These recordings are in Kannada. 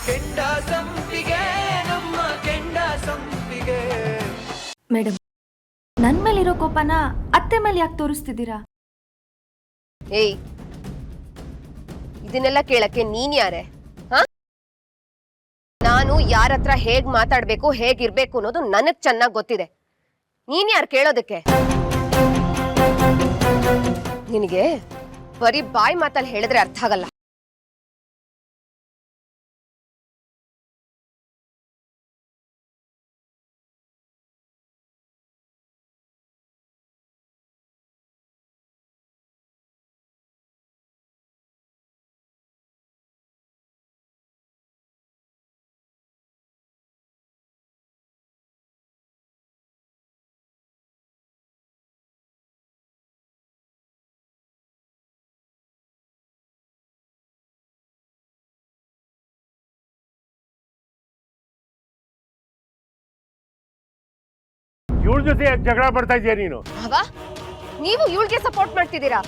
ಕೆಂಡ ಸಂಪಿಗೆ ನಮ್ಮ ಕೆಂಡ ಸಂಪಿಗೆ. ಮೇಡಮ್, ನನ್ ಮೇಲಿರೋ ಕೋಪನ ಅತ್ತೆ ಮೇಲೆ ಯಾಕೆ ತೋರಿಸ್ತಿದ್ದೀರಾ? ಏಯ್, ಇದನ್ನೆಲ್ಲ ಕೇಳಕ್ಕೆ ನೀನ್ ಯಾರೇ? ನಾನು ಯಾರ ಹತ್ರ ಹೇಗ್ ಮಾತಾಡ್ಬೇಕು ಹೇಗಿರ್ಬೇಕು ಅನ್ನೋದು ನನಗ್ ಚೆನ್ನಾಗ್ ಗೊತ್ತಿದೆ. ನೀನ್ ಯಾರು ಕೇಳೋದಕ್ಕೆ? ನಿನಗೆ ಬರೀ ಬಾಯಿ ಮಾತಲ್ಲಿ ಹೇಳಿದ್ರೆ ಅರ್ಥ ಆಗಲ್ಲ. ಇವಳ ಜೊತೆ ಜಗಳ ಬರ್ತಾ ಇದೆಯಾ ನೀನು? ನೀವು ಇವಳಿಗೆ ಸಪೋರ್ಟ್ ಮಾಡ್ತಿದ್ದೀರಾ?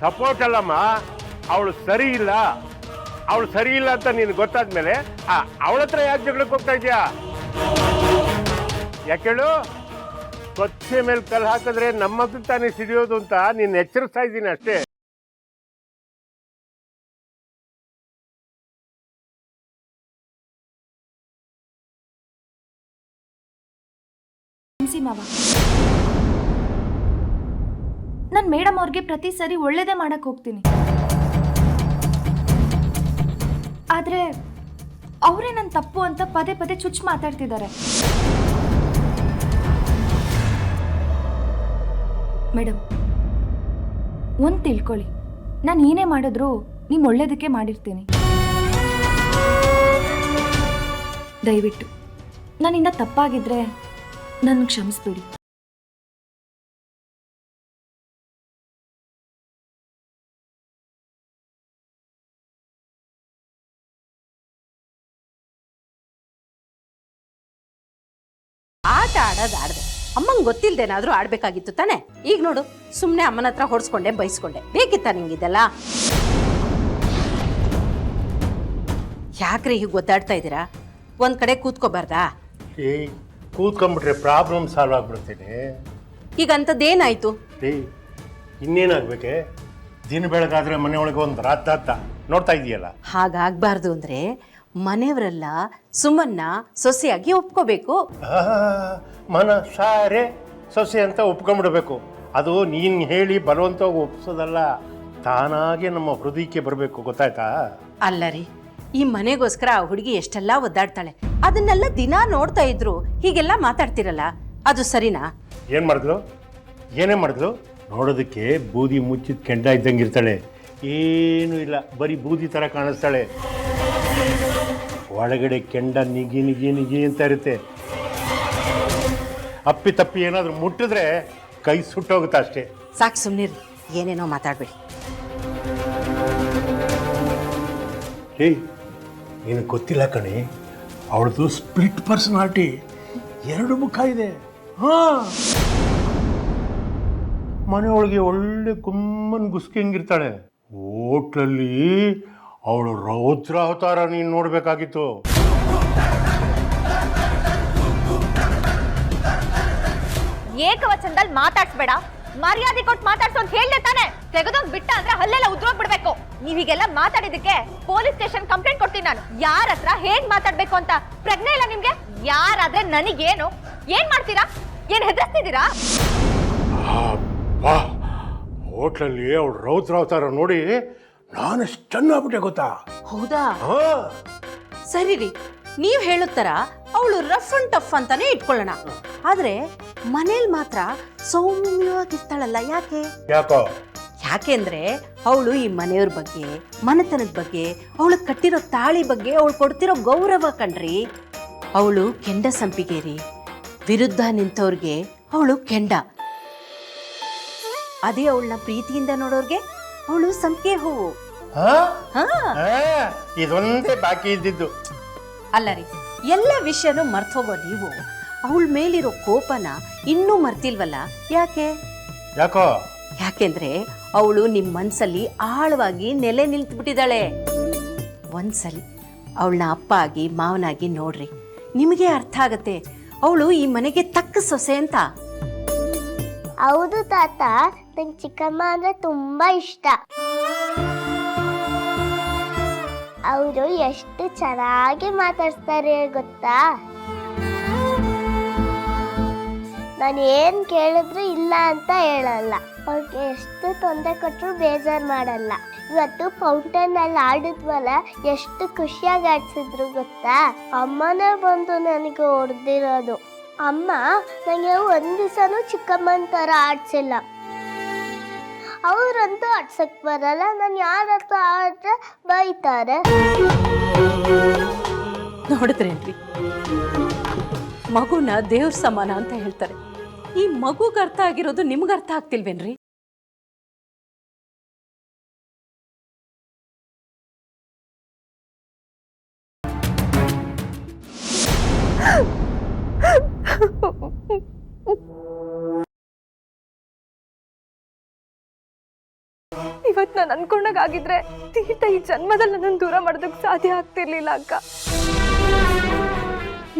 ಸಪೋರ್ಟ್ ಅಲ್ಲಮ್ಮ, ಅವಳು ಸರಿ ಇಲ್ಲ, ಅವಳು ಸರಿ ಇಲ್ಲ ಅಂತ ನೀನು ಗೊತ್ತಾದ್ಮೇಲೆ ಅವಳ ಹತ್ರ ಯಾಕೆ ಜಗಳಕ್ಕೆ ಹೋಗ್ತಾ ಇದೆಯಾ? ಯಾಕೇಳು? ಸ್ವಚ್ಛೆ ಮೇಲೆ ಕಲ್ಲು ಹಾಕಿದ್ರೆ ನಮ್ಮದು ತಾನೇ ಸಿಡಿಯೋದು ಅಂತ ನೀನು ಎಚ್ಚರಿಸ್ತಾ ಇದ್ದೀನಿ ಅಷ್ಟೇ. ಮಾವ, ನಾನು ಮೇಡಮ್ ಅವ್ರಿಗೆ ಪ್ರತಿ ಸರಿ ಒಳ್ಳೇದೇ ಮಾಡಕ್ ಹೋಗ್ತೀನಿ, ಆದ್ರೆ ಅವರೇ ನನ್ನ ತಪ್ಪು ಅಂತ ಪದೇ ಪದೇ ಚುಚ್ಚು ಮಾತಾಡ್ತಿದ್ದಾರೆ. ಮೇಡಮ್, ಒಂದು ತಿಳ್ಕೊಳ್ಳಿ, ನಾನು ಏನೇ ಮಾಡಿದ್ರು ನಿಮ್ಮ ಒಳ್ಳೇದಕ್ಕೆ ಮಾಡಿರ್ತೀನಿ. ದಯವಿಟ್ಟು ನನ್ನಿಂದ ತಪ್ಪಾಗಿದ್ರೆ ನನ್ನ ಕ್ಷಮಿಸ್ಬಿಡಿ. ಆಟ ಆಡೋದು ಆಡ್ದೆ, ಅಮ್ಮಂಗೆ ಗೊತ್ತಿಲ್ದೇನಾದ್ರೂ ಆಡ್ಬೇಕಾಗಿತ್ತು ತಾನೆ. ಈಗ ನೋಡು, ಸುಮ್ಮನೆ ಅಮ್ಮನ ಹತ್ರ ಹೊಡ್ಸ್ಕೊಂಡೆ ಬೈಸ್ಕೊಂಡೆ. ಬೇಕಿತ್ತ ನಿಂಗಿದೆಲ್ಲ? ಯಾಕ್ರಿ ಹೀಗೆ ಗೊತ್ತಾಡ್ತಾ ಇದ್ದೀರಾ? ಒಂದ್ ಕಡೆ ಕೂತ್ಕೋಬಾರ್ದಾ? ಕೂತ್ಕೊಂಡ್ಬಿಟ್ರೆ ಪ್ರಾಬ್ಲಮ್ ಸಾಲ್ವ್ ಆಗ್ಬಿಡ್ತೇನೆ. ಈಗ ಅಂಥದ್ದೇನಾಯ್ತು? ಇನ್ನೇನಾಗ್ಬೇಕೆ? ದಿನ ಬೆಳಗಾದ್ರೆ ಮನೆಯೊಳಗೆ ಒಂದು ರಾತ ನೋಡ್ತಾ ಇದೆಯಲ್ಲ. ಹಾಗಾಗ್ಬಾರ್ದು ಅಂದ್ರೆ ಮನೆಯವರೆಲ್ಲ ಸುಮನ್ನ ಸೊಸೆಯಾಗಿ ಒಪ್ಕೋಬೇಕು. ಮನ ಸಾರೆ ಸೊಸೆ ಅಂತ ಒಪ್ಕೊಂಡ್ಬಿಡ್ಬೇಕು. ಅದು ನೀನು ಹೇಳಿ ಬಲವಂತವಾಗಿ ಒಪ್ಸೋದಲ್ಲ, ತಾನಾಗೆ ನಮ್ಮ ಹೃದಯಕ್ಕೆ ಬರಬೇಕು. ಗೊತ್ತಾಯ್ತಾ? ಅಲ್ಲ ರೀ, ಈ ಮನೆಗೋಸ್ಕರ ಆ ಹುಡುಗಿ ಎಷ್ಟೆಲ್ಲ ಒದ್ದಾಡ್ತಾಳೆ. ಅದನ್ನೆಲ್ಲ ದಿನ ನೋಡ್ತಾ ಇದ್ರು ಹೀಗೆಲ್ಲ ಮಾತಾಡ್ತಿರಲ್ಲ, ಅದು ಸರಿನಾ? ಏನೇ ಮಾಡಿದ್ರು ನೋಡೋದಕ್ಕೆ ಬೂದಿ ಮುಚ್ಚಿದ ಕೆಂಡ ಇದ್ದಂಗೆ ಇರ್ತಾಳೆ. ಏನೂ ಇಲ್ಲ, ಬರೀ ಬೂದಿ ಥರ ಕಾಣಿಸ್ತಾಳೆ. ಒಳಗಡೆ ಕೆಂಡ ನಿಗಿ ನಿಗಿ ನಿಗಿ ಅಂತ ಇರುತ್ತೆ. ಅಪ್ಪಿ ತಪ್ಪಿ ಏನಾದರೂ ಮುಟ್ಟಿದ್ರೆ ಕೈ ಸುಟ್ಟೋಗುತ್ತೆ ಅಷ್ಟೇ. ಸಾಕು, ಸುಮ್ಮನಿರಿ, ಏನೇನೋ ಮಾತಾಡ್ಬೇಡಿ. ನಿನಗೆ ಗೊತ್ತಿಲ್ಲ ಕಣೆ, ಅವಳದು ಸ್ಪ್ಲಿಟ್ ಪರ್ಸನಾಲಿಟಿ, ಎರಡು ಮುಖ ಇದೆ. ಮನೆಯೊಳಗೆ ಒಳ್ಳೆ ಗುಮ್ಮನ್ ಗುಸ್ಕಂಗಿರ್ತಾಳೆ. ಹೋಟ್ಲಲ್ಲಿ ಅವಳು ರೌದ್ರ ಅವತಾರ ನೀನು ನೋಡ್ಬೇಕಾಗಿತ್ತು. ಏಕವಚನದಲ್ಲಿ ಮಾತಾಡ್ಸ್ಬೇಡ, ಮರ್ಯಾದೆ ಕೊಟ್ಟು ಮಾತಾಡ್ಸೋ ಅಂತ ಹೇಳ್ದೆ ತಾನೆ. ತೆಗೆದೋಗ್ ಬಿಟ್ಟ ಅಂದ್ರೆ ಹಲ್ಲೆಲ್ಲ ಉದ್ರೋಗ್ಬಿಡ್ಬೇಕು. ನೀವ್ ಹೀಗೆಲ್ಲ ಮಾತಾಡಿದಕ್ಕೆ ಪೊಲೀಸ್ ಸ್ಟೇಷನ್ ಕಂಪ್ಲೇಂಟ್ ಕೊಡ್ತೀನಿ ನಾನು. ಯಾರ ಹತ್ರ ಹೇಗ್ ಮಾತಾಡ್ಬೇಕು ಅಂತ ಪ್ರಜ್ಞೆ ಇಲ್ಲ ನಿಮ್ಗೆ? ಯಾರಾದ್ರೆ ನನಗೇನು? ಏನ್ ಮಾಡ್ತೀರಾ? ಏನ್ ಹೆದರ್ಸ್ತಿದ್ದೀರಾ? ಹೋಟ್ಲಲ್ಲಿ ಅವಳು ರೌದ್ರ ಅವತಾರ ನೋಡಿ ನಾನು ಚೆನ್ನಾಗ್ಬಿಟ್ಟೆ, ಗೊತ್ತಾ? ಹೌದಾ? ಸರಿ ರೀ, ನೀವ್ ಹೇಳುತ್ತರ ಅವಳು ರಫ್ ಅಂಡ್ ಟಫ್ ಅಂತಾನೆ ಇಟ್ಕೊಳ್ಳೋಣ. ಆದ್ರೆ ಮನೇಲಿ ಮಾತ್ರ ಸೌಮ್ಯವಾಗಿರ್ತಾಳಲ್ಲ, ಯಾಕೆ? ಯಾಕೆಂದ್ರೆ ಅವಳು ಈ ಮನೆಯವ್ರ ಬಗ್ಗೆ, ಮನೆತನದ ಬಗ್ಗೆ, ಅವಳು ಕಟ್ಟಿರೋ ತಾಳಿ ಬಗ್ಗೆ ಅವಳು ಕೊಡ್ತಿರೋ ಗೌರವ ಕಣ್ರಿ. ಅವಳು ಕೆಂಡ ಸಂಪಿಗೇರಿ, ವಿರುದ್ಧ ನಿಂತವ್ರಿಗೆ ಅವಳು ಕೆಂಡ. ಅದೇ ಅವಳನ್ನ ಪ್ರೀತಿಯಿಂದ ನೋಡೋರ್ಗೆ ಅವಳು ಸಂಪಿಗೆ ಹೂವು. ಇದೊಂದೇ ಬಾಕಿ ಇದ್ದಿದ್ದು. ಅಲ್ಲ ರೀ, ಎಲ್ಲ ವಿಷಯನೂ ಮರ್ತು ಹೋಗೋ ನೀವು ಅವಳ ಮೇಲಿರೋ ಕೋಪನ ಇನ್ನೂ ಮರ್ತಿಲ್ವಲ್ಲ, ಯಾಕೋ? ಯಾಕೆಂದ್ರೆ ಅವಳು ನಿಮ್ಮ ಮನ್ಸಲ್ಲಿ ಆಳವಾಗಿ ನೆಲೆ ನಿಲ್ತ್ಬಿಟ್ಟಿದ್ದಾಳೆ. ಒಂದ್ಸಲಿ ಅವಳನ್ನ ಅಪ್ಪ ಆಗಿ ಮಾವನಾಗಿ ನೋಡ್ರಿ, ನಿಮಗೆ ಅರ್ಥ ಆಗತ್ತೆ ಅವಳು ಈ ಮನೆಗೆ ತಕ್ಕ ಸೊಸೆ ಅಂತ. ಹೌದು ತಾತ, ನಂಗೆ ಚಿಕ್ಕಮ್ಮ ಅಂದ್ರೆ ತುಂಬಾ ಇಷ್ಟ. ಅವರು ಎಷ್ಟು ಚೆನ್ನಾಗಿ ಮಾತಾಡ್ತಾರೆ ಗೊತ್ತಾ. ನಾನು ಏನ್ ಕೇಳಿದ್ರು ಇಲ್ಲ ಅಂತ ಹೇಳಲ್ಲ. ಅವ್ರಿಗೆ ಎಷ್ಟು ತೊಂದರೆ ಕೊಟ್ಟರು ಬೇಜಾರು ಮಾಡಲ್ಲ. ಇವತ್ತು ಫೌಂಟೇನ್ ಅಲ್ಲಿ ಆಡಿದ್ವಲ್ಲ, ಎಷ್ಟು ಖುಷಿಯಾಗಿ ಆಡ್ಸಿದ್ರು ಗೊತ್ತಾ. ಅಮ್ಮನೇ ಬಂದು ನನಗೆ ಹೊಡೆದಿರೋದು. ಅಮ್ಮ ನನಗೆ ಒಂದ್ ದಿವಸನೂ ಚಿಕ್ಕಮ್ಮನ ಥರ ಆಡ್ಸಿಲ್ಲ. ಅವ್ರಂತೂ ಆಡ್ಸಕ್ ಬರಲ್ಲ. ನಾನು ಯಾರ ಹತ್ರ ಆಡ್ರೆ ಬೈತಾರೆ. ನೋಡಿದ್ರೇನ್ರಿ, ಮಗುನ ದೇವ್ರ ಸಮಾನ ಅಂತ ಹೇಳ್ತಾರೆ. ಈ ಮಗುಗೆ ಅರ್ಥ ಆಗಿರೋದು ನಿಮ್ಗೆ ಅರ್ಥ ಆಗ್ತಿಲ್ವೇನ್ರಿ? ಇವತ್ತು ನಾನು ಅನ್ಕೊಂಡಾಗಿದ್ರೆ ತೀರ್ಥ ಈ ಜನ್ಮದಲ್ಲಿ ನನ್ನನ್ನು ದೂರ ಮಾಡೋದಕ್ಕೆ ಸಾಧ್ಯ ಆಗ್ತಿರ್ಲಿಲ್ಲ ಅಕ್ಕ.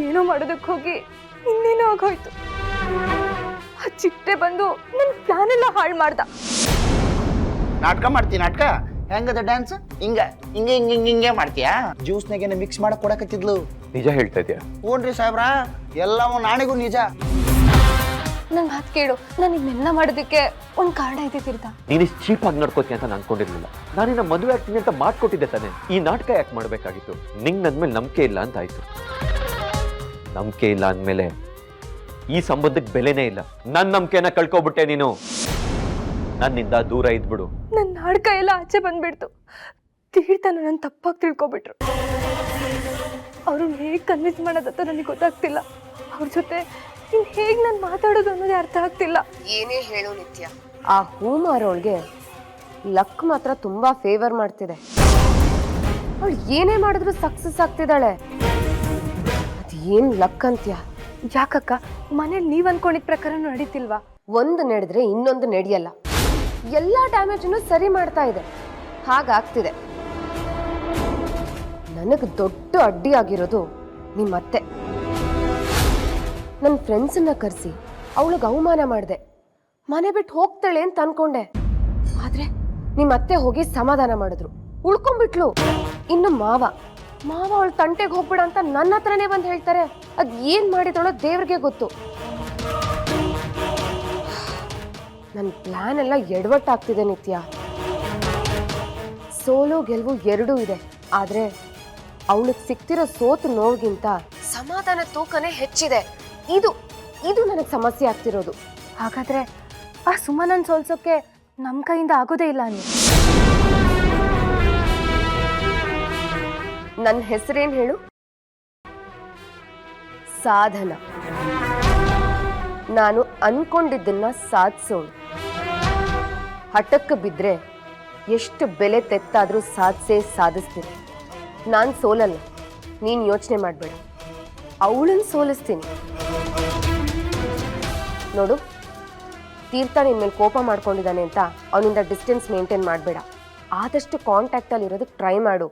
ಏನೋ ಮಾಡೋದಕ್ಕೆ ಹೋಗಿ ಇನ್ನೇನೋ ಆಗೋಯ್ತು. ಆ ಚಿಟ್ಟೆ ಬಂದು ನನ್ನ ಪ್ಲಾನ್ ಎಲ್ಲ ಹಾಳು ಮಾಡ್ದ. ನಾಟಕ ಮಾಡ್ತೀನಿ. ನಾಟಕ ಹೆಂಗದ ಡ್ಯಾನ್ಸ್? ಹಿಂಗ ಹಿಂಗೆ ಹಿಂಗೆ ಹಿಂಗೆ ಹಿಂಗೆ ಮಾಡ್ತೀಯಾ? ಜ್ಯೂಸ್ನಾಗೇನೆ ಮಿಕ್ಸ್ ಮಾಡಕ್ ಕೊಡಕತ್ತಿದ್ಲು. ನಿಜ ಹೇಳ್ತಾ ಇದೆಯಾ? ಹ್ಞೂನ್ರಿ ಸಾಹೇಬ್ರ, ಎಲ್ಲವೂ ನಾಣಿಗೂ ನಿಜ. ನಂಗೆ ಮಾತು ಕೇಳು, ನಾನು ಇದನ್ನೆಲ್ಲ ಮಾಡೋದಕ್ಕೆ ಒಂದು ಕಾರಣ ಇದೆ ತೀರ್ಥ. ನೀನು ಇಷ್ಟು ಚೀಪ್ ಆಗಿ ನಡ್ಕೋತೀಯ ಅಂತ ನಾನು ಅನ್ಕೊಂಡಿರ್ಲಿಲ್ಲ. ನಾನಿನ್ನ ಮದುವೆ ಆಗ್ತೀನಿ ಅಂತ ಮಾಡ್ಕೊಟ್ಟಿದ್ದೆ ತಾನೆ. ಈ ನಾಟಕ ಯಾಕೆ ಮಾಡ್ಬೇಕಾಗಿತ್ತು? ನಿಂಗೆ ನನ್ನ ಮೇಲೆ ನಂಬಿಕೆ ಇಲ್ಲ ಅಂತ ಆಯ್ತು. ನಂಬಿಕೆ ಇಲ್ಲ ಅಂದಮೇಲೆ ಈ ಸಂಬಂಧಕ್ಕೆ ಬೆಲೆನೇ ಇಲ್ಲ. ನನ್ನ ನಂಬಿಕೆನ ಕಳ್ಕೊಬಿಟ್ಟೆ ನೀನು. ನನ್ನಿಂದ ದೂರ ಇದ್ಬಿಡು. ನನ್ನ ನಾಟಕ ಎಲ್ಲ ಆಚೆ ಬಂದ್ಬಿಡ್ತು. ತೀರ್ಥ ನನ್ನ ತಪ್ಪಾಗಿ ತಿಳ್ಕೊಬಿಟ್ರು. ಅವ್ರನ್ನ ಹೇಗೆ ಕನ್ವಿನ್ಸ್ ಮಾಡೋದಂತ ನನಗೆ ಗೊತ್ತಾಗ್ತಿಲ್ಲ. ಅವ್ರ ಜೊತೆ ಇನ್ನು ಹೇಗೆ ನಾನು ಮಾತಾಡೋದು ಅನ್ನೋದೇ ಅರ್ಥ ಆಗ್ತಿಲ್ಲ. ಏನೇ ಹೇಳು ನಿತ್ಯ, ಆ ಹೂ ಮಾರೋಳ್ಗೆ ಲಕ್ ಮಾತ್ರ ತುಂಬಾ ಫೇವರ್ ಮಾಡ್ತಿದೆ. ಅವಳು ಏನೇ ಮಾಡಿದ್ರು ಸಕ್ಸಸ್ ಆಗ್ತಿದ್ದಾಳೆ. ಅದೇನ್ ಲಕ್ ಅಂತ್ಯ? ಯಾಕಕ್ಕ, ಮನೇಲಿ ನೀವ್ ಅನ್ಕೊಂಡಿದ್ ಪ್ರಕಾರ ನಡೀತಿಲ್ವಾ? ಒಂದು ನಡೆದ್ರೆ ಇನ್ನೊಂದು ನಡೆಯಲ್ಲ. ಎಲ್ಲಾ ಡ್ಯಾಮೇಜನ್ನು ಸರಿ ಮಾಡ್ತಾ ಇದೆ. ಹಾಗಾಗ್ತಿದೆ. ನನಗೆ ದೊಡ್ಡ ಅಡ್ಡಿ ಆಗಿರೋದು ನಿಮ್ಮತ್ತೆ. ನನ್ನ ಫ್ರೆಂಡ್ಸನ್ನ ಕರೆಸಿ ಅವಳಿಗೆ ಅವಮಾನ ಮಾಡಿದೆ. ಮನೆ ಬಿಟ್ಟು ಹೋಗ್ತಾಳೆ ಅಂತ ಅನ್ಕೊಂಡೆ. ಆದ್ರೆ ನಿಮ್ಮತ್ತೆ ಹೋಗಿ ಸಮಾಧಾನ ಮಾಡಿದ್ರು, ಉಳ್ಕೊಂಡ್ಬಿಟ್ಲು. ಇನ್ನು ಮಾವ ಅವಳು ತಂಟೆಗೆ ಹೋಗ್ಬಿಡ ಅಂತ ನನ್ನ ಹತ್ರನೇ ಬಂದು ಹೇಳ್ತಾರೆ. ಅದ್ ಏನ್ ಮಾಡಿದಳೋ ದೇವ್ರಿಗೆ ಗೊತ್ತು. ನನ್ನ ಪ್ಲಾನ್ ಎಲ್ಲ ಎಡವಟ್ಟಾಗ್ತಿದೆ ನಿತ್ಯ. ಸೋಲು ಗೆಲುವು ಎರಡೂ ಇದೆ. ಆದ್ರೆ ಅವಳಿಗೆ ಸಿಕ್ತಿರೋ ಸೋತು ನೋವಿಗಿಂತ ಸಮಾಧಾನ ತೂಕನೇ ಹೆಚ್ಚಿದೆ. ಇದು ನನಗೆ ಸಮಸ್ಯೆ ಆಗ್ತಿರೋದು. ಹಾಗಾದ್ರೆ ಆ ಸುಮನನ್ ಸೋಲ್ಸೋಕೆ ನಮ್ ಕೈಯಿಂದ ಆಗೋದೇ ಇಲ್ಲ ಅನ್ನಿ. ನನ್ನ ಹೆಸರೇನು ಹೇಳು? ಸಾಧನ. ನಾನು ಅನ್ಕೊಂಡಿದ್ದನ್ನ ಸಾಧಿಸೋಳು. ಹಠಕ್ಕೆ ಬಿದ್ರೆ ಎಷ್ಟು ಬೆಲೆ ತೆತ್ತಾದ್ರೂ ಸಾಧಿಸ್ತೀನಿ. ನಾನು ಸೋಲಲ್ಲ, ನೀನು ಯೋಚನೆ ಮಾಡಬೇಡ. ಅವಳನ್ನು ಸೋಲಿಸ್ತೀನಿ. ನೋಡು, ತೀರ್ಥ ನಿನ್ನ ಮೇಲೆ ಕೋಪ ಮಾಡ್ಕೊಂಡಿದ್ದಾನೆ ಅಂತ ಅವನಿಂದ ಡಿಸ್ಟೆನ್ಸ್ ಮೇಂಟೈನ್ ಮಾಡಬೇಡ. ಆದಷ್ಟು ಕಾಂಟ್ಯಾಕ್ಟಲ್ಲಿ ಇರೋದಕ್ಕೆ ಟ್ರೈ ಮಾಡು.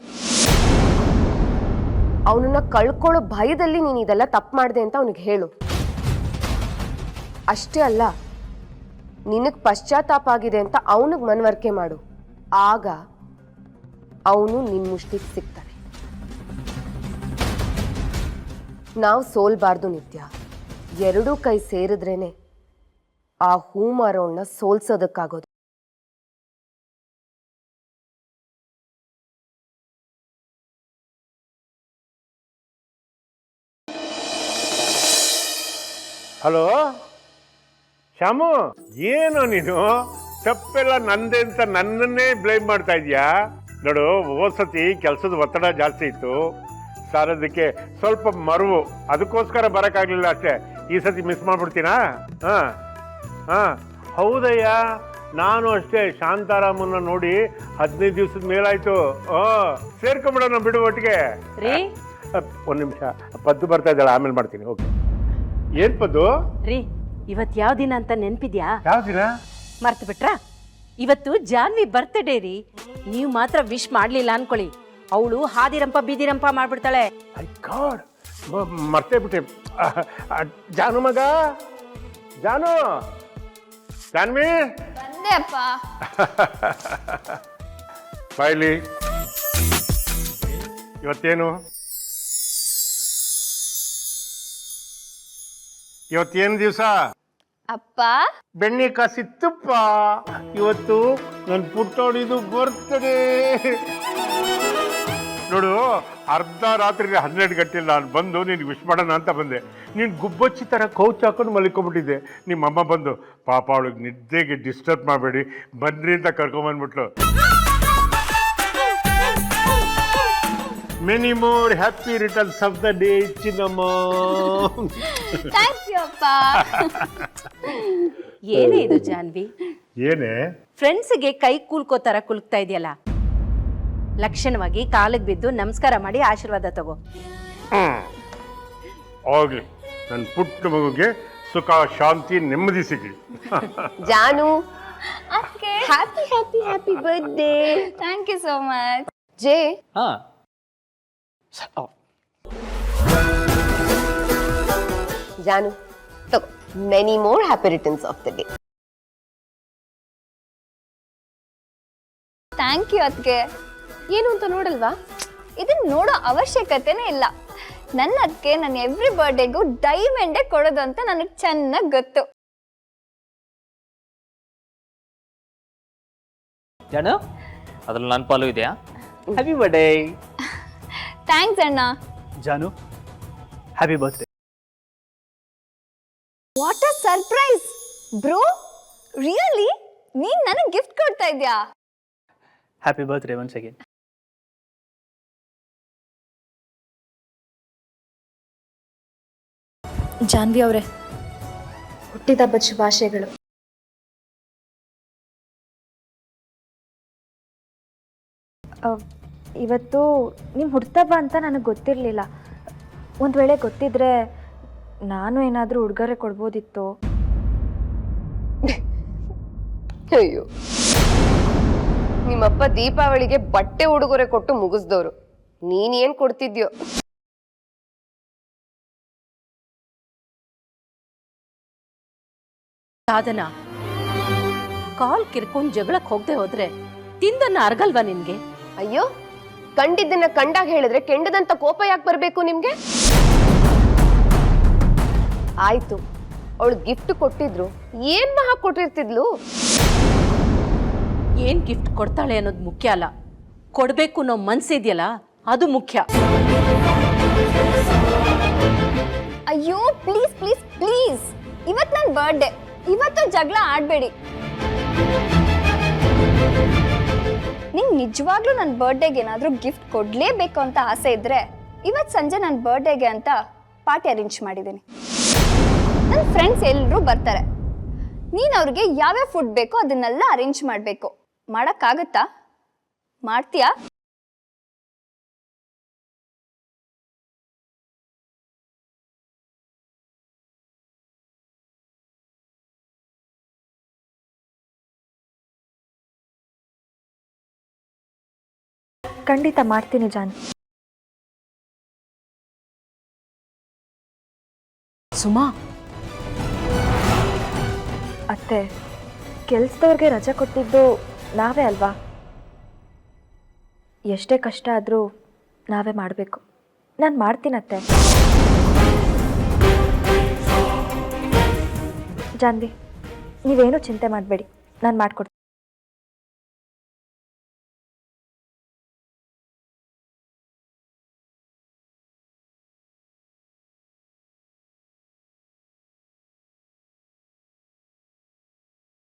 ಅವನನ್ನ ಕಳ್ಕೊಳ್ಳೋ ಭಯದಲ್ಲಿ ನೀನು ಇದೆಲ್ಲ ತಪ್ಪು ಮಾಡಿದೆ ಅಂತ ಅವನಿಗೆ ಹೇಳು. ಅಷ್ಟೇ ಅಲ್ಲ, ನಿನಗೆ ಪಶ್ಚಾತ್ತಾಪ ಆಗಿದೆ ಅಂತ ಅವನಿಗೆ ಮನವರಿಕೆ ಮಾಡು. ಆಗ ಅವನು ನಿನ್ನ ಮುಷ್ಟಿಗೆ ಸಿಗ್ತಾನೆ. ನಾವು ಸೋಲ್ಬಾರ್ದು ನಿತ್ಯ. ಎರಡೂ ಕೈ ಸೇರಿದ್ರೇನೆ ಆ ಹೂ ಮಾರೋಳನ್ನ ಸೋಲ್ಸೋದಕ್ಕಾಗೋದು. ಹಲೋ ಶ್ಯಾಮು, ಏನು ನೀನು ತಪ್ಪೆಲ್ಲ ನಂದೆ ಅಂತ ನನ್ನನ್ನೇ ಬ್ಲೇಮ್ ಮಾಡ್ತಾ ಇದೀಯಾ? ನೋಡು, ಹೋದ್ಸತಿ ಕೆಲಸದ ಒತ್ತಡ ಜಾಸ್ತಿ ಇತ್ತು, ಸಾರೋದಕ್ಕೆ ಸ್ವಲ್ಪ ಮರುವು, ಅದಕ್ಕೋಸ್ಕರ ಬರೋಕ್ಕಾಗಲಿಲ್ಲ ಅಷ್ಟೇ. ಈ ಸತಿ ಮಿಸ್ ಮಾಡ್ಬಿಡ್ತೀನಾ? ಹಾಂ ಹೌದಯ್ಯ, ನಾನು ಅಷ್ಟೇ ಶಾಂತಾರಾಮನ್ನ ನೋಡಿ 15 ದಿವಸದ ಮೇಲಾಯ್ತು. ಸೇರ್ಕೊಂಬಿಡೋಣ ಬಿಡು ಒಟ್ಟಿಗೆ. ಒಂದು ನಿಮಿಷ, ಪದ್ದು ಬರ್ತಾ ಇದ್ದಾಳೆ, ಆಮೇಲೆ ಮಾಡ್ತೀನಿ. ಓಕೆ. ಏನ್ ಪದ್ದು? ರೀ, ಇವತ್ತು ಯಾವ ದಿನ ಅಂತ ನೆನ್ಪಿದ್ಯಾ? ಯಾವ ದಿನ? ಮರ್ತು ಬಿಟ್ರಾ? ಇವತ್ತು ಜಾನ್ವಿ ಬರ್ತ್ಡೇ ರೀ. ನೀವು ಮಾತ್ರ ವಿಶ್ ಮಾಡ್ಲಿಲ್ಲ ಅನ್ಕೊಳ್ಳಿ, ಅವಳು ಹಾದಿರಂಪ ಬೀದಿರಂಪ ಮಾಡ್ಬಿಡ್ತಾಳೆ. ಐ ಗಾಡ್, ಮರ್ತೇ ಬಿಟ್ಟೆ. ಜಾನು ಮಗ, ಜಾನು, ಜಾನ್ವಿ, ಬಂದೆ ಅಪ್ಪ. ಬಾಯ್ಲಿ. ಇವತ್ತೇನು ದಿವಸ? ಅಪ್ಪ, ಬೆಣ್ಣೆ ಕಾಸಿ ತುಪ್ಪ. ಇವತ್ತು ನನ್ನ ಪುಟ್ಟೋಡಿದು ಬರ್ತಡೇ. ನೋಡು, ಅರ್ಧ ರಾತ್ರಿ 12 ಗಂಟೆಲಿ ನಾನು ಬಂದು ನಿನ್ಗೆ ವಿಶ್ ಮಾಡೋಣ ಅಂತ ಬಂದೆ. ನೀನು ಗುಬ್ಬಚ್ಚಿ ಥರ ಕೌಚ್ ಹಾಕೊಂಡು ಮಲ್ಕೊಂಡ್ಬಿಟ್ಟಿದ್ದೆ. ನಿಮ್ಮಮ್ಮ ಬಂದು, ಪಾಪ ಅವಳಿಗೆ ನಿದ್ದೆಗೆ ಡಿಸ್ಟರ್ಬ್ ಮಾಡಬೇಡಿ ಬನ್ರಿ ಅಂತ ಕರ್ಕೊಂಬಂದ್ಬಿಟ್ಲು. Many more happy returns of the day ಚಿನ್ನಮ್ಮ. ಥ್ಯಾಂಕ್ ಯು ಅಪ್ಪ. ಏನೇ ಇದು ಜಾನ್ವಿ? ಏನೇ? ಫ್ರೆಂಡ್ಸ್ಗೆ ಕೈ ಕೂಲ್ಕೋತಾರ ಕುಲ್ಕ್ತಾ ಇದೆಯಲ್ಲ, ಲಕ್ಷಣವಾಗಿ ಕಾಲಿಗೆ ಬಿದ್ದು ನಮಸ್ಕಾರ ಮಾಡಿ ಆಶೀರ್ವಾದ ತಗೋ. ಹೋಗ್ಲಿ, ನನ್ನ ಪುಟ್ಟ ಮಗುಗೆ ಸುಖ, ಶಾಂತಿ, ನೆಮ್ಮದಿ ಸಿಗಲಿ. ಜಾನು, ಅಕ್ಕೆ happy happy happy birthday. Thank you so much. ಜೇ, ಹಾ ಜಾನು ತಗೋ, many more happy returns of the day. Thank you ಅದಕ್ಕೆ. ಏನು ಅಂತ ನೋಡಲ್ವಾ? ಇದನ್ನ ನೋಡೋ ಅವಶ್ಯಕತೆನೇ ಇಲ್ಲ. ನನ್ನ ಅದಕ್ಕೆ ನಾನು ಎವ್ರಿ ಬರ್ಡೇಗೂ ಡೈಮಂಡೇ ಕೊಡೋದು ಅಂತ ನನಗೆ ಚೆನ್ನಾಗಿ ಗೊತ್ತು. ಜಾನು, ಅದ್ರಲ್ಲಿ ನನ್ನ ಪಾಲು ಇದೆಯಾ? Happy birthday. ಥ್ಯಾಂಕ್ಸ್ ಅಣ್ಣ. Jaanu, happy birthday. What a surprise bro. Really ನೀನ್ ನನಗೆ ಗಿಫ್ಟ್ ಕೊಡ್ತಾ ಇದ್ಯಾ? Happy birthday once again. Janvi ಅವರೇ, ಹುಟ್ಟಿದಬ್ಬದ ಶುಭಾಶಯಗಳು. ಇವತ್ತು ನಿಮ್ಮ ಹುಟ್ಟಿದಬ್ಬ ಅಂತ ನನಗೆ ಗೊತ್ತಿರಲಿಲ್ಲ. ಒಂದು ವೇಳೆ ಗೊತ್ತಿದ್ರೆ ನಾನು ಏನಾದರೂ ಉಡುಗೊರೆ ಕೊಡ್ಬೋದಿತ್ತು. ಅಯ್ಯೋ, ನಿಮ್ಮಪ್ಪ ದೀಪಾವಳಿಗೆ ಬಟ್ಟೆ ಉಡುಗೊರೆ ಕೊಟ್ಟು ಮುಗಿಸ್ದವ್ರು. ನೀನೇನ್ ಕೊಡ್ತಿದ್ಯೋ? ಸಾಧನ, ಕಾಲ್ ಕಿರ್ಕೊಂಡು ಜಗಳಕ್ಕೆ ಹೋಗದೆ ಹೋದ್ರೆ ತಿಂದನ್ನ ಅರ್ಗಲ್ವಾ ನಿನ್ಗೆ? ಅಯ್ಯೋ, ಕಂಡಿದ್ದನ್ನ ಕಂಡಾಗ ಹೇಳಿದ್ರೆ ಕೆಂಡದಂತ ಕೋಪ ಯಾಕೆ ಬರ್ಬೇಕು ನಿಮ್ಗೆ? ಆಯ್ತು, ಅವಳು ಗಿಫ್ಟ್ ಕೊಟ್ಟಿದ್ರು, ಏನ್ ಮಹಾ ಕೊಟ್ಟಿರ್ತಿದ್ಲು? ಏನ್ ಗಿಫ್ಟ್ ಕೊಡ್ತಾಳೆ ಅನ್ನೋದು ಮುಖ್ಯ ಅಲ್ಲ, ಕೊಡ್ಬೇಕು ಅನ್ನೋ ಮನ್ಸಿದ್ಯಲ್ಲ ಅದು ಮುಖ್ಯ. ಅಯ್ಯೋ ಪ್ಲೀಸ್ ಪ್ಲೀಸ್ ಪ್ಲೀಸ್, ಇವತ್ತು ನನ್ನ ಬರ್ಡೇ, ಇವತ್ತು ಜಗಳ ಆಡಬೇಡಿ. ನಿಂಗೆ ನಿಜವಾಗ್ಲೂ ನನ್ನ ಬರ್ಡೇಗೆ ಏನಾದರೂ ಗಿಫ್ಟ್ ಕೊಡಲೇಬೇಕು ಅಂತ ಆಸೆ ಇದ್ರೆ ಇವತ್ತು ಸಂಜೆ ನನ್ನ ಬರ್ಡೇಗೆ ಅಂತ ಪಾರ್ಟಿ ಅರೇಂಜ್ ಮಾಡಿದ್ದೀನಿ. ನನ್ನ ಫ್ರೆಂಡ್ಸ್ ಎಲ್ಲರೂ ಬರ್ತಾರೆ. ನೀನು ಅವ್ರಿಗೆ ಯಾವ್ಯಾವ ಫುಡ್ ಬೇಕೋ ಅದನ್ನೆಲ್ಲ ಅರೇಂಜ್ ಮಾಡಬೇಕು. ಮಾಡೋಕ್ಕಾಗತ್ತಾ? ಮಾಡ್ತೀಯಾ? ಖಂಡಿತ ಮಾಡ್ತೀನಿ ಜಾನ್. ಸುಮಾ, ಅತ್ತೆ, ಕೆಲಸದವ್ರಿಗೆ ರಜೆ ಕೊಟ್ಟಿದ್ದು ನಾವೇ ಅಲ್ವಾ? ಎಷ್ಟೇ ಕಷ್ಟ ಆದರೂ ನಾವೇ ಮಾಡಬೇಕು. ನಾನು ಮಾಡ್ತೀನತ್ತೆ. ಜಾನ್ವಿ, ನೀವೇನೂ ಚಿಂತೆ ಮಾಡಬೇಡಿ, ನಾನು ಮಾಡಿಕೊಡ್ತೀನಿ.